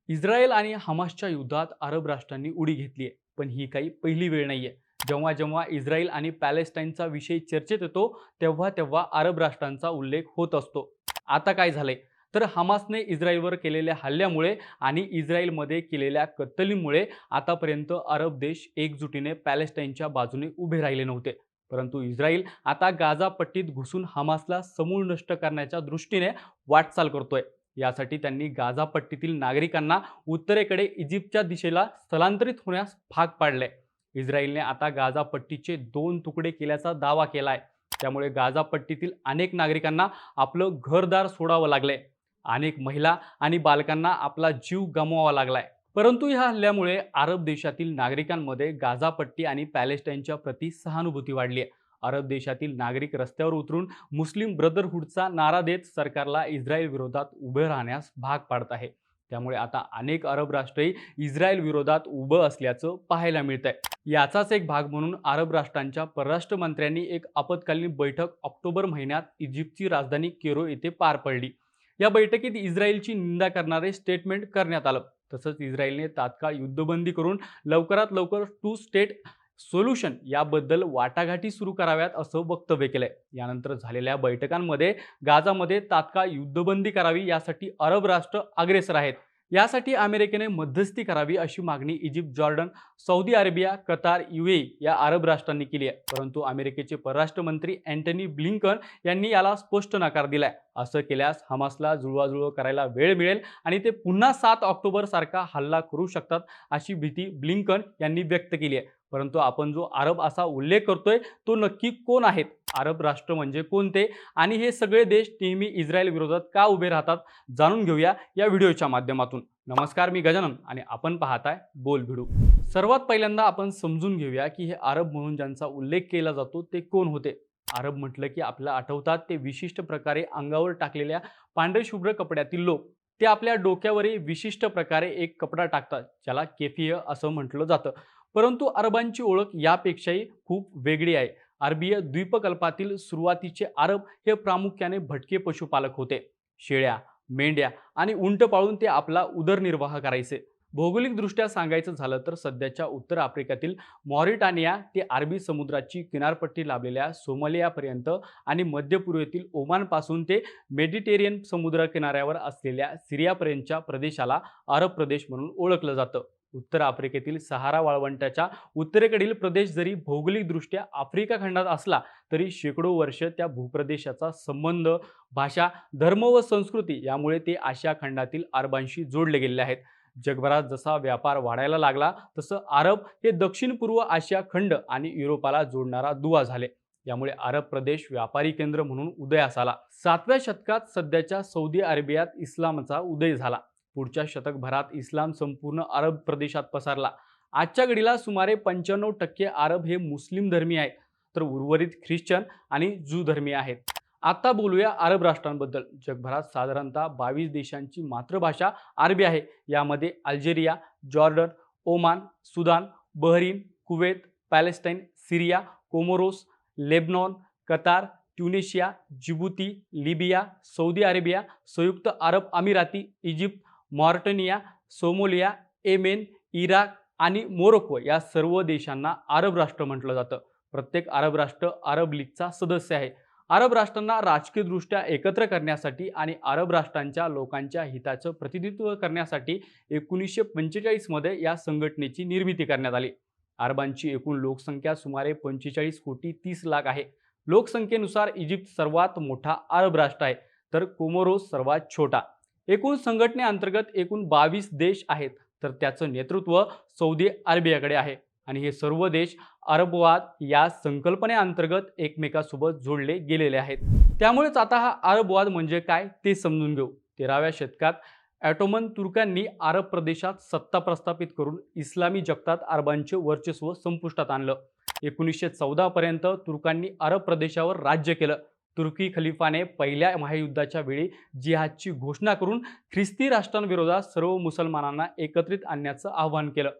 Israel आणि हमासच्या युद्धात अरब राष्ट्रांनी उडी घेतली आहे, पण ही काही पहिली वेळ नाहीये. जेव्हा जेव्हा इस्रायल आणि पॅलेस्टाईनचा विषय चर्चेत येतो, तेव्हा तेव्हा अरब राष्ट्रांचा उल्लेख होत असतो. आता काय झालंय, तर हमासने इस्रायलवर केलेल्या हल्ल्यामुळे आणि इस्रायलमध्ये केलेल्या कत्तलीमुळे आतापर्यंत अरब देश एकजुटीने पॅलेस्टाईनच्या बाजूने उभे राहिले नव्हते. परंतु इस्रायल आता गाझा पट्टीत घुसून हमासला समूळ नष्ट करण्याच्या दृष्टीने वाटचाल करतोय. यासाठी त्यांनी गाझा पट्टीतील नागरिकांना उत्तरेकडे इजिप्तच्या दिशेला स्थलांतरित होण्यास भाग पाडले. इस्रायलने आता गाझा पट्टीचे 2 तुकडे केल्याचा दावा केलाय. त्यामुळे गाझा पट्टीतील अनेक नागरिकांना आपलं घरदार सोडावं लागलंय. अनेक महिला आणि बालकांना आपला जीव गमवावा लागलाय. परंतु या हल्ल्यामुळे अरब देशातील नागरिकांमध्ये गाझा पट्टी आणि पॅलेस्टाईनच्या प्रति सहानुभूती वाढली आहे. अरब देशातील नागरिक रस्त्यावर उतरून मुस्लिम ब्रदरहूडचा नारा देत सरकारला इस्रायल विरोधात उभे राहण्यास भाग पाडत आहे. त्यामुळे आता अनेक अरब राष्ट्रही इस्रायल विरोधात उभं असल्याचं पाहायला मिळत आहे. याचाच एक भाग म्हणून अरब राष्ट्रांच्या परराष्ट्र मंत्र्यांनी एक आपत्कालीन बैठक ऑक्टोबर महिन्यात इजिप्तची राजधानी केरो येथे पार पडली. या बैठकीत इस्रायलची निंदा करणारे स्टेटमेंट करण्यात आलं. तसंच इस्रायलने तात्काळ युद्धबंदी करून लवकरात लवकर टू स्टेट सोल्युशन याबद्दल वाटाघाटी सुरू कराव्यात असं वक्तव्य केलंय. यानंतर झालेल्या बैठकांमध्ये गाझामध्ये तात्काळ युद्धबंदी करावी यासाठी अरब राष्ट्र अग्रेसर आहेत. यासाठी अमेरिकेने मध्यस्थी करावी अशी मागणी Egypt, Jordan, Saudi Arabia, Qatar, UAE या अरब राष्ट्रांनी केली आहे. परंतु अमेरिकेचे परराष्ट्र मंत्री अँटनी ब्लिंकन यांनी याला स्पष्ट नकार दिलाय. असं केल्यास हमासला जुळवाजुळव करायला वेळ मिळेल आणि ते पुन्हा 7 ऑक्टोबर सारखा हल्ला करू शकतात अशी भीती ब्लिंकन यांनी व्यक्त केली आहे. परंतु आपण जो अरब असा उल्लेख करतोय तो नक्की कोण आहेत, अरब राष्ट्र म्हणजे कोणते आणि हे सगळे देश नेहमी इस्रायल विरोधात का उभे राहतात, जाणून घेऊया या व्हिडिओच्या माध्यमातून. नमस्कार, मी गजानन आणि आपण पाहताय बोल भिडू. सर्वात पहिल्यांदा आपण समजून घेऊया की हे अरब म्हणून ज्यांचा उल्लेख केला जातो ते कोण होते. अरब म्हटलं की आपल्याला आठवतात ते विशिष्ट प्रकारे अंगावर टाकलेल्या पांढरे शुभ्र कपड्यातील लोक. ते आपल्या डोक्यावरही विशिष्ट प्रकारे एक कपडा टाकतात, ज्याला केफिय असं म्हटलं जातं. परंतु अरबांची ओळख यापेक्षाही खूप वेगळी आहे. अरबीय द्वीपकल्पातील सुरुवातीचे अरब हे प्रामुख्याने भटके पशुपालक होते. शेळ्या, मेंढ्या आणि उंट पाळून ते आपला उदरनिर्वाह करायचे. भौगोलिकदृष्ट्या सांगायचं झालं तर सध्याच्या उत्तर आफ्रिकेतील मॉरिटानिया ते अरबी समुद्राची किनारपट्टी लाभलेल्या सोमालियापर्यंत आणि मध्य पूर्वेतील ओमानपासून ते मेडिटेरियन समुद्र किनाऱ्यावर असलेल्या सिरियापर्यंतच्या प्रदेशाला अरब प्रदेश म्हणून ओळखलं जातं. उत्तर आफ्रिकेतील सहारा वाळवंटाच्या उत्तरेकडील प्रदेश जरी भौगोलिकदृष्ट्या आफ्रिका खंडात असला तरी शेकडो वर्ष त्या भूप्रदेशाचा संबंध, भाषा, धर्म व संस्कृती यामुळे ते आशिया खंडातील अरबांशी जोडले गेलेले आहेत. जगभरात जसा व्यापार वाढायला लागला तसं अरब हे दक्षिण पूर्व आशिया खंड आणि युरोपाला जोडणारा दुवा झाले. यामुळे अरब प्रदेश व्यापारी केंद्र म्हणून उदयास आला. 7व्या शतकात सध्याच्या सौदी अरेबियात इस्लामचा उदय झाला. पुढच्या शतकभरात इस्लाम संपूर्ण अरब प्रदेशात पसरला. आजच्या घडीला सुमारे 95% अरब हे मुस्लिम धर्मीय आहेत, तर उर्वरित ख्रिश्चन आणि ज्यू धर्मीय आहेत. आता बोलूया अरब राष्ट्रांबद्दल. जगभरात साधारणतः 22 देशांची मातृभाषा अरबी आहे. यामध्ये Algeria, Jordan, Oman, Sudan, Bahrain, Kuwait, Palestine, Syria, Comoros, Lebanon, Qatar, Tunisia, Djibouti, Libya, Saudi Arabia, संयुक्त अरब अमिराती, Egypt, Mauritania, Somalia, Yemen, Iraq आणि मोरोक्को या सर्व देशांना अरब राष्ट्र म्हटलं जातं. प्रत्येक अरब राष्ट्र अरब लीगचा सदस्य आहे. अरब राष्ट्रांना राजकीयदृष्ट्या एकत्र करण्यासाठी आणि अरब राष्ट्रांच्या लोकांच्या हिताचं प्रतिनिधित्व करण्यासाठी 1945 मध्ये या संघटनेची निर्मिती करण्यात आली. अरबांची एकूण लोकसंख्या सुमारे 45 कोटी 30 लाख आहे. लोकसंख्येनुसार इजिप्त सर्वात मोठा अरब राष्ट्र आहे, तर कोमोरोस सर्वात छोटा. एकूण संघटनेअंतर्गत एकूण 22 देश आहेत, तर त्याचं नेतृत्व सौदी अरेबियाकडे आहे. आणि हे सर्व देश अरबवाद या संकल्पनेअंतर्गत एकमेकांसोबत जोडले गेलेले आहेत. त्यामुळेच आता हा अरबवाद म्हणजे काय ते समजून घेऊ. 13व्या शतकात ऑटोमन तुर्कांनी अरब प्रदेशात सत्ता प्रस्थापित करून इस्लामी जगतात अरबांचे वर्चस्व संपुष्टात आणलं. 1914 पर्यंत तुर्कांनी अरब प्रदेशावर राज्य केलं. तुर्की खलिफाने पहिल्या महायुद्धाच्या वेळी जिहादची घोषणा करून ख्रिस्ती राष्ट्रांविरोधात सर्व मुसलमानांना एकत्रित आणण्याचं आवाहन केलं.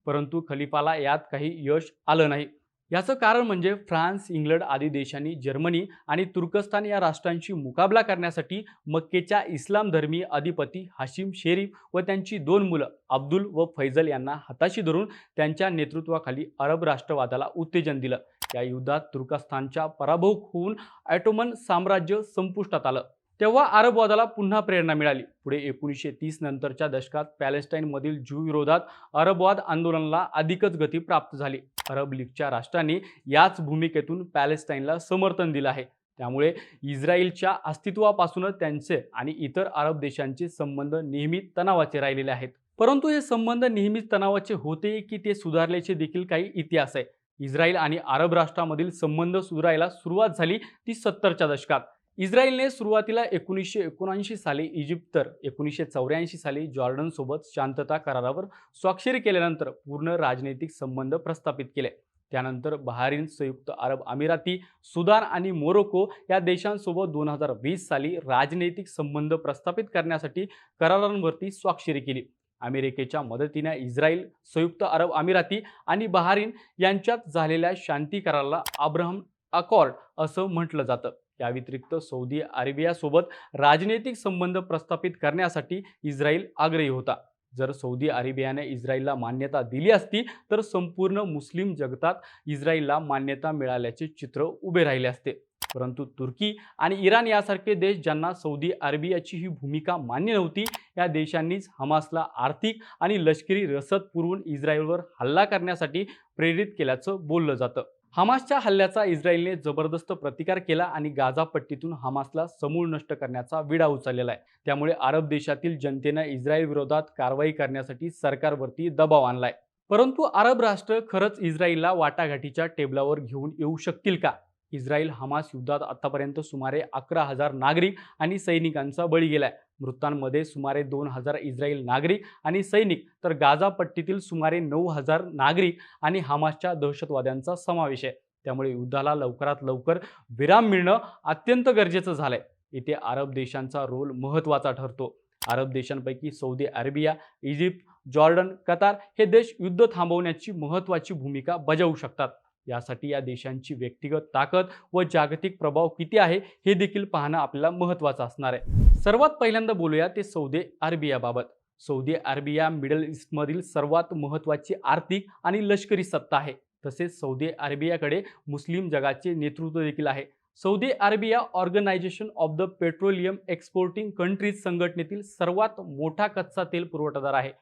परंतु खलिफाला यात काही यश आलं नाही. याचं कारण म्हणजे फ्रान्स, इंग्लंड आदी देशांनी जर्मनी आणि तुर्कस्तान या राष्ट्रांशी मुकाबला करण्यासाठी मक्केच्या इस्लाम धर्मीय अधिपती हाशिम शेरीफ व त्यांची दोन मुलं अब्दुल व फैजल यांना हाताशी धरून त्यांच्या नेतृत्वाखाली अरब राष्ट्रवादाला उत्तेजन दिलं. या युद्धात तुर्कस्तानचा पराभव होऊन ऑटोमन साम्राज्य संपुष्टात आलं. तेव्हा अरबवादाला पुन्हा प्रेरणा मिळाली. पुढे 1930 नंतरच्या दशकात पॅलेस्टाईनमधील ज्यू विरोधात अरबवाद आंदोलनाला अधिकच गती प्राप्त झाली. अरब लीगच्या राष्ट्रांनी याच भूमिकेतून पॅलेस्टाईनला समर्थन दिलं आहे. त्यामुळे इस्रायलच्या अस्तित्वापासूनच त्यांचे आणि इतर अरब देशांचे संबंध नेहमी तणावाचे राहिलेले आहेत. परंतु हे संबंध नेहमीच तणावाचे होते की ते सुधारल्याचे देखील काही इतिहास आहे. इस्रायल आणि अरब राष्ट्रांमधील संबंध सुधारायला सुरुवात झाली ती 70च्या दशकात. इस्रायलने सुरुवातीला 1979 साली इजिप्त तर 1984 साली जॉर्डनसोबत शांतता करारावर स्वाक्षरी केल्यानंतर पूर्ण राजनैतिक संबंध प्रस्थापित केले. त्यानंतर बहारीन, संयुक्त अरब अमिराती, सुदान आणि मोरोको या देशांसोबत 2020 साली राजनैतिक संबंध प्रस्थापित करण्यासाठी करारांवरती स्वाक्षरी केली. अमेरिकेच्या मदतीने इस्रायल, संयुक्त अरब अमिराती आणि बहारीन यांच्यात झालेल्या शांती कराराला अब्राहम अकॉर्ड असं म्हटलं जातं. या व्यतिरिक्त सौदी अरेबियासोबत राजनैतिक संबंध प्रस्थापित करण्यासाठी इस्रायल आग्रही होता. जर सौदी अरेबियाने इस्रायलला मान्यता दिली असती तर संपूर्ण मुस्लिम जगतात इस्रायलला मान्यता मिळाल्याचे चित्र उभे राहिले असते. परंतु तुर्की आणि इराण यासारखे देश ज्यांना सौदी अरेबियाची ही भूमिका मान्य नव्हती, या देशांनीच हमासला आर्थिक आणि लष्करी रसद पुरवून इस्रायलवर हल्ला करण्यासाठी प्रेरित केल्याचं बोललं जातं. हमासच्या हल्ल्याचा इस्रायलने जबरदस्त प्रतिकार केला आणि गाझा पट्टीतून हमासला समूळ नष्ट करण्याचा विडा उचललेला आहे. त्यामुळे अरब देशातील जनतेने इस्रायल विरोधात कारवाई करण्यासाठी सरकारवरती दबाव आणलाय. परंतु अरब राष्ट्र खरंच इस्रायलला वाटाघाटीच्या टेबलावर घेऊन येऊ शकतील का? इस्रायल हमास युद्धात आतापर्यंत सुमारे 11,000 नागरिक आणि सैनिकांचा बळी गेलाय. मृतांमध्ये सुमारे 2,000 इस्रायल नागरिक आणि सैनिक तर गाझा पट्टीतील सुमारे 9,000 नागरिक आणि हमासच्या दहशतवाद्यांचा समावेश आहे. त्यामुळे युद्धाला लवकरात लवकर विराम मिळणं अत्यंत गरजेचं झालंय. इथे अरब देशांचा रोल महत्त्वाचा ठरतो. अरब देशांपैकी Saudi Arabia, Egypt, Jordan, Qatar हे देश युद्ध थांबवण्याची महत्त्वाची भूमिका बजावू शकतात. यासाठी या देशांची व्यक्तिगत ताकद व जागतिक प्रभाव किती आहे हे देखील पाहणं आपल्याला महत्त्वाचं असणार आहे. सर्वात पहिल्यांदा बोलूया ते सौदी अरेबियाबाबत. सौदी अरेबिया मिडल ईस्टमधील सर्वात महत्त्वाची आर्थिक आणि लष्करी सत्ता आहे. तसेच सौदी अरेबियाकडे मुस्लिम जगाचे नेतृत्व देखील आहे. Saudi Arabia Organization of the Petroleum Exporting Countries संघटनेतील सर्वात मोठा कच्चा तेल पुरवठादार आहे.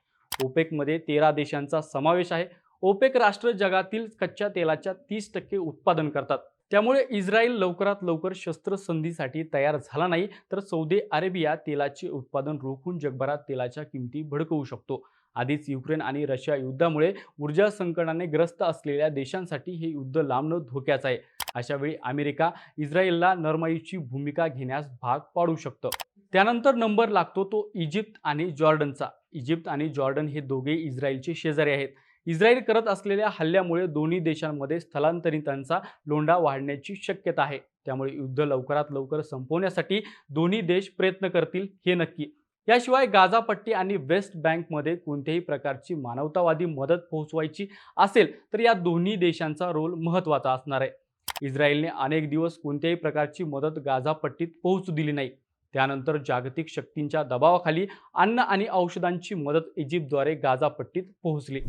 ओपेकमध्ये 13 देशांचा समावेश आहे. ओपेक राष्ट्र जगातील कच्च्या तेलाच्या 30% उत्पादन करतात. त्यामुळे इस्रायल लवकरात लवकर शस्त्रसंधीसाठी तयार झाला नाही तर सौदी अरेबिया तेलाचे उत्पादन रोखून जगभरात तेलाच्या किमती भडकवू शकतो. आधीच युक्रेन आणि रशिया युद्धामुळे ऊर्जा संकटाने ग्रस्त असलेल्या देशांसाठी हे युद्ध लांबणं धोक्याचं आहे. अशा वेळी अमेरिका इस्रायलला नरमाईची भूमिका घेण्यास भाग पाडू शकतं. त्यानंतर नंबर लागतो तो इजिप्त आणि जॉर्डनचा. इजिप्त आणि जॉर्डन हे दोघे इस्रायलचे शेजारी आहेत. इस्रायल करत असलेल्या हल्ल्यामुळे दोन्ही देशांमध्ये स्थलांतरितांचा लोंढा वाढण्याची शक्यता आहे. त्यामुळे युद्ध लवकरात लवकर संपवण्यासाठी दोन्ही देश प्रयत्न करतील हे नक्की. याशिवाय गाझा पट्टी आणि वेस्ट बँकमध्ये कोणत्याही प्रकारची मानवतावादी मदत पोहोचवायची असेल तर या दोन्ही देशांचा रोल महत्त्वाचा असणार आहे. इस्रायलने अनेक दिवस कोणत्याही प्रकारची मदत गाझा पट्टीत पोहोचू दिली नाही. त्यानंतर जागतिक शक्तींच्या दबावाखाली अन्न आणि औषधांची मदत इजिप्तद्वारे गाझा पट्टीत पोहोचली.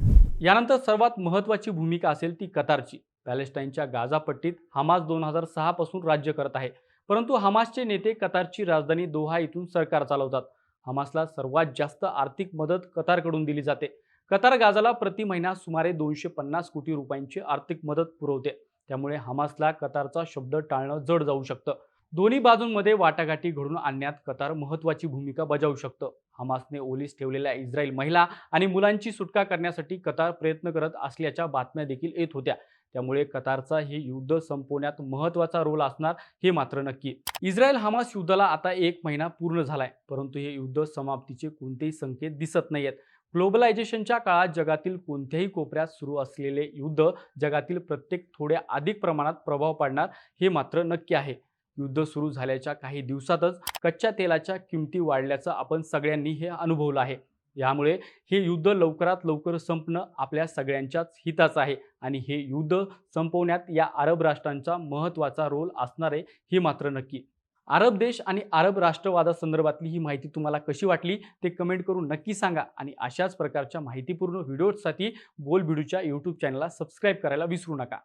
यानंतर सर्वात महत्त्वाची भूमिका असेल ती कतारची. पॅलेस्टाईनच्या गाझा पट्टीत हमास 2006 पासून राज्य करत आहे. परंतु हमासचे नेते कतारची राजधानी दोहा इथून सरकार चालवतात. हमासला सर्वात जास्त आर्थिक मदत कतारकडून दिली जाते. कतार गाझाला प्रति महिना सुमारे 250 कोटी रुपयांची आर्थिक मदत पुरवते. त्यामुळे हमासला कतारचा शब्द टाळणं जड जाऊ शकतं. दोन्ही बाजूंमध्ये वाटाघाटी घडून आणण्यात कतार महत्त्वाची भूमिका बजावू शकतं. हमासने ओलीस ठेवलेल्या इस्रायल महिला आणि मुलांची सुटका करण्यासाठी कतार प्रयत्न करत असल्याच्या बातम्या देखील येत होत्या. त्यामुळे कतारचा हे युद्ध संपवण्यात महत्त्वाचा रोल असणार हे मात्र नक्की. इस्रायल हमास युद्धाला आता 1 महिना पूर्ण झालाय. परंतु हे युद्ध समाप्तीचे कोणतेही संकेत दिसत नाहीयेत. ग्लोबलायझेशनच्या काळात जगातील कोणत्याही कोपऱ्यात सुरू असलेले युद्ध जगातील प्रत्येक थोड्या अधिक प्रमाणात प्रभाव पाडणार हे मात्र नक्की आहे. युद्ध सुरू झाल्याच्या काही दिवसातच कच्च्या तेलाच्या किमती वाढल्याचं आपण सगळ्यांनी हे अनुभवलं आहे. यामुळे हे युद्ध लवकरात लवकर संपणं आपल्या सगळ्यांच्याच हिताचं आहे आणि हे युद्ध संपवण्यात या अरब राष्ट्रांचा महत्त्वाचा रोल असणार आहे, हे मात्र नक्की. अरब देश आणि अरब राष्ट्रवादासंदर्भातली ही माहिती तुम्हाला कशी वाटली ते कमेंट करून नक्की सांगा आणि अशाच प्रकारच्या माहितीपूर्ण व्हिडिओजसाठी बोलबिडूच्या यूट्यूब चॅनलला सबस्क्राईब करायला विसरू नका.